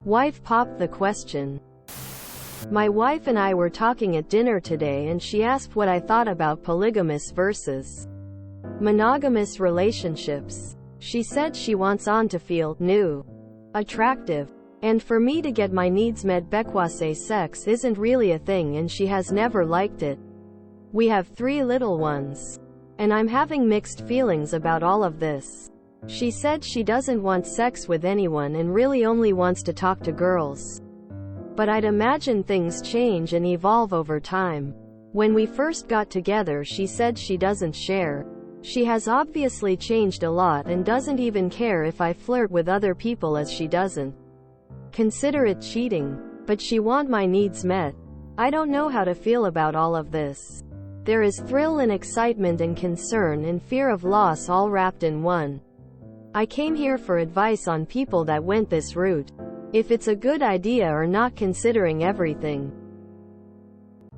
Wife popped the question. My wife and I were talking at dinner today and she asked what I thought about polygamous versus monogamous relationships. She said she wants on to feel new, attractive, and for me to get my needs met because sex isn't really a thing and she has never liked it. We have 3 little ones. And I'm having mixed feelings about all of this. She said she doesn't want sex with anyone and really only wants to talk to girls. But I'd imagine things change and evolve over time. When we first got together she said she doesn't share. She has obviously changed a lot and doesn't even care if I flirt with other people as she doesn't consider it cheating. But she want my needs met. I don't know how to feel about all of this. There is thrill and excitement and concern and fear of loss all wrapped in one. I came here for advice on people that went this route. If it's a good idea or not considering everything.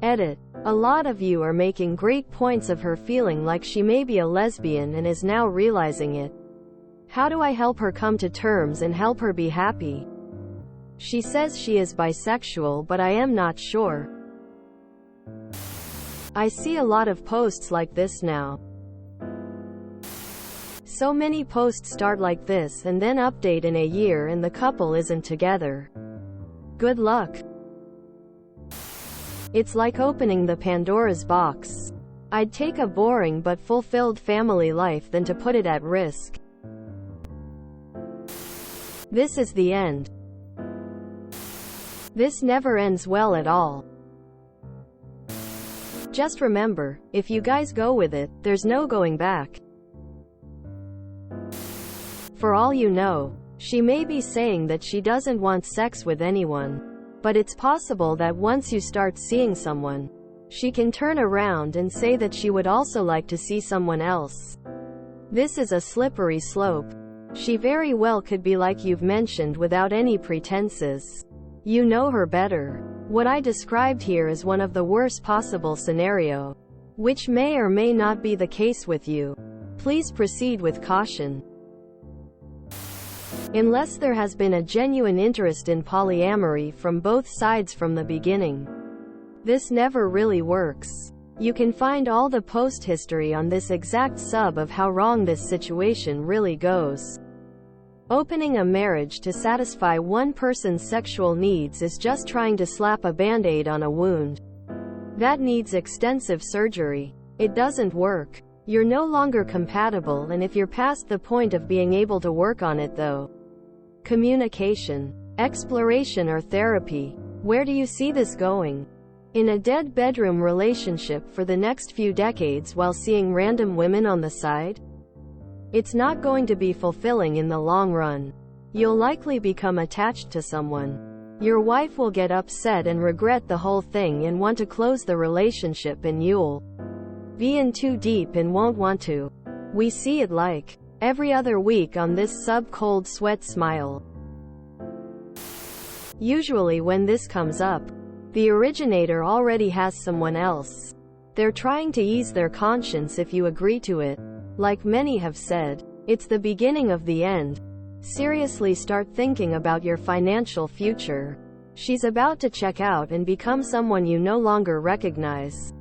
Edit. A lot of you are making great points of her feeling like she may be a lesbian and is now realizing it. How do I help her come to terms and help her be happy? She says she is bisexual but I am not sure. I see a lot of posts like this now. So many posts start like this and then update in a year and the couple isn't together. Good luck. It's like opening the Pandora's box. I'd take a boring but fulfilled family life than to put it at risk. This is the end. This never ends well at all. Just remember, if you guys go with it, there's no going back. For all you know, she may be saying that she doesn't want sex with anyone. But it's possible that once you start seeing someone, she can turn around and say that she would also like to see someone else. This is a slippery slope. She very well could be like you've mentioned without any pretenses. You know her better. What I described here is one of the worst possible scenario, which may or may not be the case with you. Please proceed with caution. Unless there has been a genuine interest in polyamory from both sides from the beginning. This never really works. You can find all the post history on this exact sub of how wrong this situation really goes. Opening a marriage to satisfy one person's sexual needs is just trying to slap a band-aid on a wound that needs extensive surgery. It doesn't work. You're no longer compatible, and if you're past the point of being able to work on it though, communication, exploration or therapy, where do you see this going? In a dead bedroom relationship for the next few decades while seeing random women on the side? It's not going to be fulfilling in the long run. You'll likely become attached to someone. Your wife will get upset and regret the whole thing and want to close the relationship, and you'll be in too deep and won't want to. We see it like every other week on this sub. Cold sweat smile. Usually when this comes up, the originator already has someone else. They're trying to ease their conscience if you agree to it. Like many have said, it's the beginning of the end. Seriously start thinking about your financial future. She's about to check out and become someone you no longer recognize.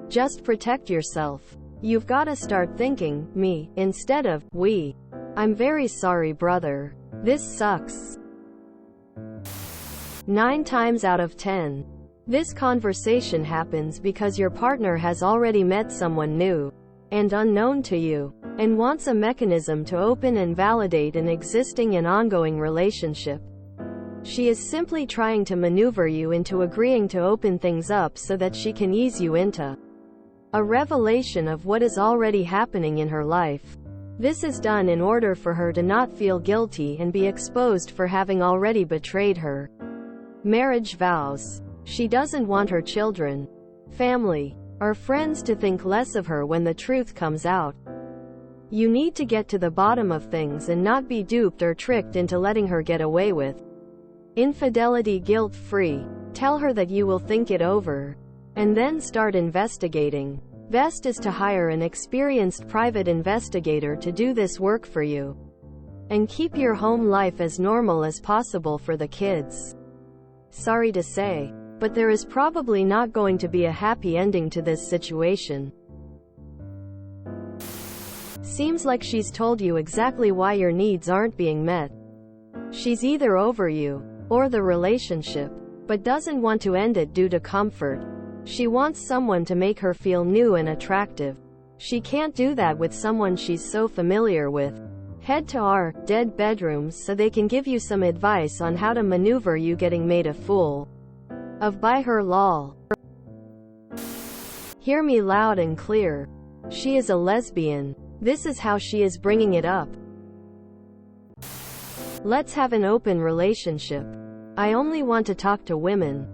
Just protect yourself. You've gotta start thinking, me, instead of, we. I'm very sorry, brother. This sucks. 9 times out of 10. This conversation happens because your partner has already met someone new and unknown to you, and wants a mechanism to open and validate an existing and ongoing relationship. She is simply trying to maneuver you into agreeing to open things up so that she can ease you into a revelation of what is already happening in her life. This is done in order for her to not feel guilty and be exposed for having already betrayed her marriage vows. She doesn't want her children, family, or friends to think less of her when the truth comes out. You need to get to the bottom of things and not be duped or tricked into letting her get away with infidelity guilt-free. Tell her that you will think it over and then start investigating. Best is to hire an experienced private investigator to do this work for you. and keep your home life as normal as possible for the kids. Sorry to say, but there is probably not going to be a happy ending to this situation. Seems like she's told you exactly why your needs aren't being met. She's either over you, or the relationship, but doesn't want to end it due to comfort. She wants someone to make her feel new and attractive. She can't do that with someone she's so familiar with. Head to our dead bedrooms so they can give you some advice on how to maneuver you getting made a fool of by her lol. Hear me loud and clear. She is a lesbian. This is how she is bringing it up. Let's have an open relationship. I only want to talk to women.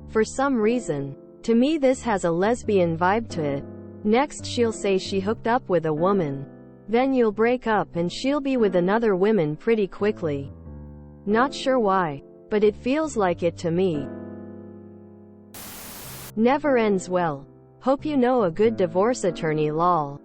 For some reason, to me this has a lesbian vibe to it. Next she'll say she hooked up with a woman. Then you'll break up and she'll be with another woman pretty quickly. Not sure why, but it feels like it to me. Never ends well. Hope you know a good divorce attorney lol.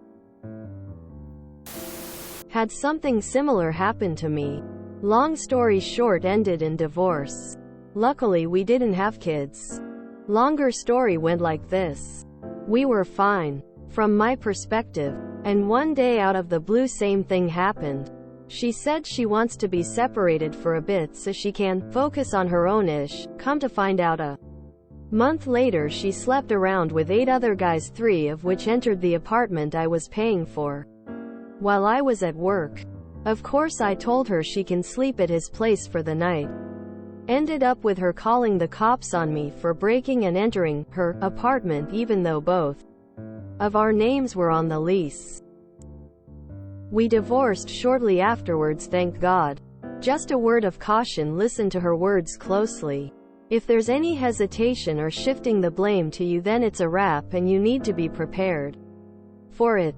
Had something similar happen to me. Long story short, ended in divorce. Luckily we didn't have kids. Longer story went like this. We were fine, from my perspective, and one day out of the blue same thing happened. She said she wants to be separated for a bit so she can focus on her own ish. Come to find out a month later she slept around with 8 other guys, 3 of which entered the apartment I was paying for while I was at work. Of course I told her she can sleep at his place for the night. Ended up with her calling the cops on me for breaking and entering her apartment even though both of our names were on the lease. We divorced shortly afterwards, thank God. Just a word of caution, listen to her words closely. If there's any hesitation or shifting the blame to you, then it's a wrap and you need to be prepared for it.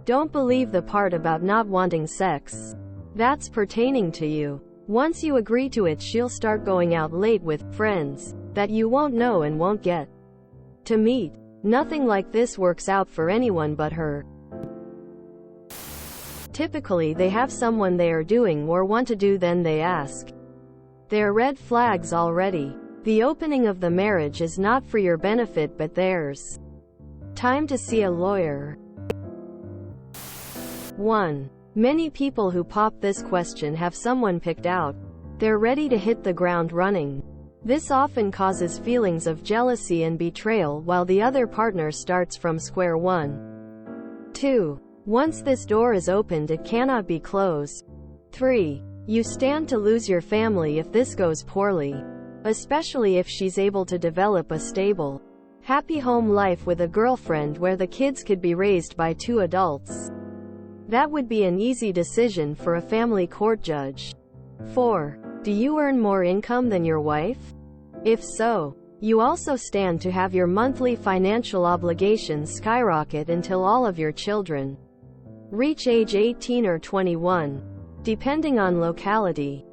Don't believe the part about not wanting sex. That's pertaining to you. Once you agree to it, she'll start going out late with friends that you won't know and won't get to meet. Nothing like this works out for anyone but her. Typically they have someone they are doing or want to do, then they ask. They're red flags already. The opening of the marriage is not for your benefit but theirs. Time to see a lawyer. 1. Many people who pop this question have someone picked out. They're ready to hit the ground running. This often causes feelings of jealousy and betrayal while the other partner starts from square one. 2. Once this door is opened, it cannot be closed. 3. You stand to lose your family if this goes poorly, especially if she's able to develop a stable, happy home life with a girlfriend where the kids could be raised by 2 adults. That would be an easy decision for a family court judge. 4. Do you earn more income than your wife? If so, you also stand to have your monthly financial obligations skyrocket until all of your children reach age 18 or 21, depending on locality.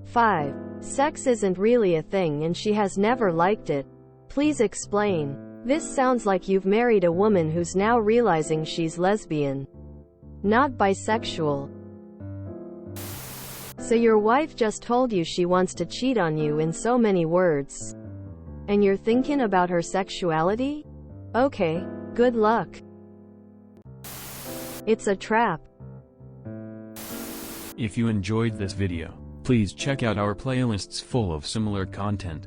5. Sex isn't really a thing and she has never liked it. Please explain. This sounds like you've married a woman who's now realizing she's lesbian, not bisexual. So your wife just told you she wants to cheat on you in so many words, and you're thinking about her sexuality? Okay, good luck. It's a trap. If you enjoyed this video, please check out our playlists full of similar content.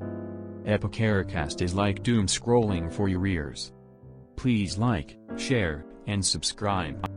Epicaricast is like doom scrolling for your ears. Please like, share, and subscribe.